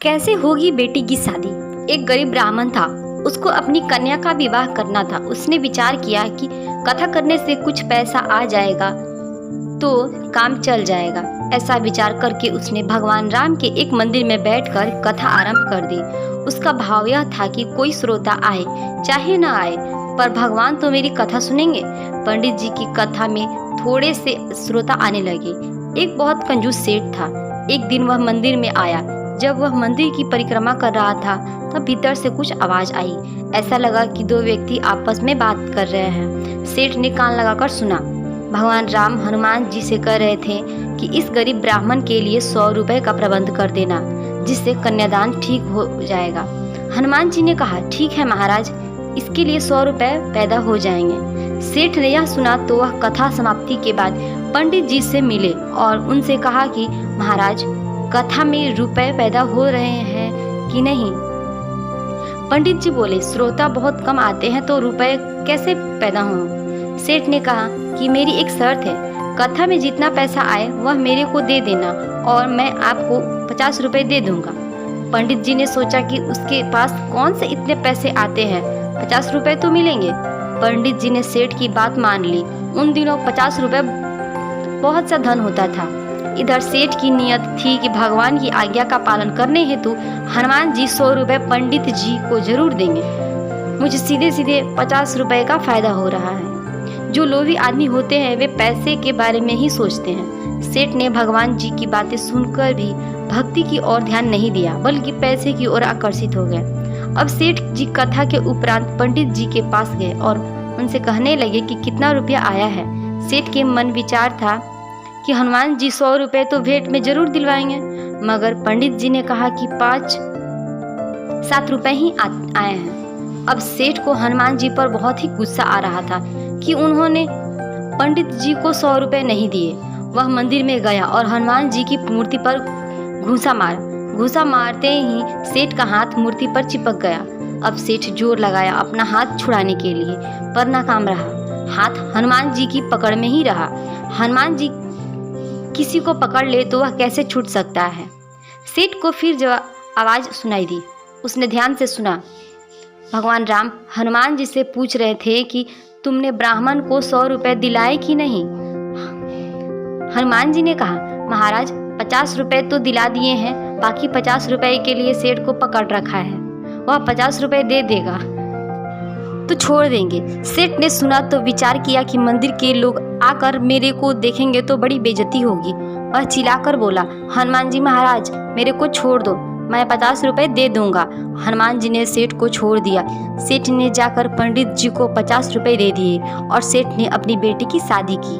कैसे होगी बेटी की शादी। एक गरीब ब्राह्मण था, उसको अपनी कन्या का विवाह करना था। उसने विचार किया कि कथा करने से कुछ पैसा आ जाएगा तो काम चल जाएगा। ऐसा विचार करके उसने भगवान राम के एक मंदिर में बैठकर कथा आरंभ कर दी। उसका भाव यह था कि कोई श्रोता आए चाहे न आए, पर भगवान तो मेरी कथा सुनेंगे। पंडित जी की कथा में थोड़े से श्रोता आने लगे। एक बहुत कंजूस सेठ था। एक दिन वह मंदिर में आया। जब वह मंदिर की परिक्रमा कर रहा था तब भीतर से कुछ आवाज आई। ऐसा लगा कि दो व्यक्ति आपस में बात कर रहे हैं। सेठ ने कान लगाकर सुना। भगवान राम हनुमान जी से कह रहे थे कि इस गरीब ब्राह्मण के लिए 100 रुपए का प्रबंध कर देना, जिससे कन्यादान ठीक हो जाएगा। हनुमान जी ने कहा, ठीक है महाराज, इसके लिए 100 रुपए पैदा हो जाएंगे। सेठ ने यह सुना तो वह कथा समाप्ति के बाद पंडित जी से मिले और उनसे कहा कि महाराज, कथा में रुपए पैदा हो रहे हैं कि नहीं। पंडित जी बोले, श्रोता बहुत कम आते हैं तो रुपए कैसे पैदा हों। सेठ ने कहा कि मेरी एक शर्त है, कथा में जितना पैसा आए वह मेरे को दे देना और मैं आपको 50 रुपए दे दूंगा। पंडित जी ने सोचा कि उसके पास कौन से इतने पैसे आते हैं, 50 रुपए तो मिलेंगे। पंडित जी ने सेठ की बात मान ली। उन दिनों 50 रुपए बहुत सा धन होता था। इधर सेठ की नियत थी कि भगवान की आज्ञा का पालन करने हेतु हनुमान जी 100 रुपए पंडित जी को जरूर देंगे। मुझे सीधे सीधे 50 रुपए का फायदा हो रहा है। जो लोभी आदमी होते हैं वे पैसे के बारे में ही सोचते हैं। सेठ ने भगवान जी की बातें सुनकर भी भक्ति की ओर ध्यान नहीं दिया, बल्कि पैसे की ओर आकर्षित हो गए। अब सेठ जी कथा के उपरांत पंडित जी के पास गए और उनसे कहने लगे कि कितना रुपया आया है। सेठ के मन विचार था कि हनुमान जी 100 रुपए तो भेंट में जरूर दिलवाएंगे, मगर पंडित जी ने कहा कि 5-7 रुपए ही आए हैं। अब सेठ को हनुमान जी पर बहुत ही गुस्सा आ रहा था कि उन्होंने पंडित जी को 100 रुपए नहीं दिए। वह मंदिर में गया और हनुमान जी की मूर्ति पर घूंसा मारा। घूंसा मारते ही सेठ का हाथ मूर्ति पर चिपक गया। अब सेठ जोर लगाया अपना हाथ छुड़ाने के लिए, पर नाकाम रहा। हाथ हनुमान जी की पकड़ में ही रहा। हनुमान जी किसी को पकड़ ले तो वह कैसे छूट सकता है। सेठ को फिर आवाज सुनाई दी। उसने ध्यान से सुना। भगवान राम हनुमान जी से पूछ रहे थे कि तुमने ब्राह्मण को 100 रुपए दिलाए कि नहीं। हनुमान जी ने कहा, महाराज 50 रुपए तो दिला दिए हैं, बाकी 50 रुपए के लिए सेठ को पकड़ रखा है। वह 50 रुपए दे देगा तो छोड़ देंगे। सेठ ने सुना तो विचार किया कि मंदिर के लोग आकर मेरे को देखेंगे तो बड़ी बेइज्जती होगी। वह चिल्लाकर बोला, हनुमान जी महाराज, मेरे को छोड़ दो, मैं 50 रुपए दे दूंगा। हनुमान जी ने सेठ को छोड़ दिया। सेठ ने जाकर पंडित जी को 50 रुपए दे दिए और सेठ ने अपनी बेटी की शादी की।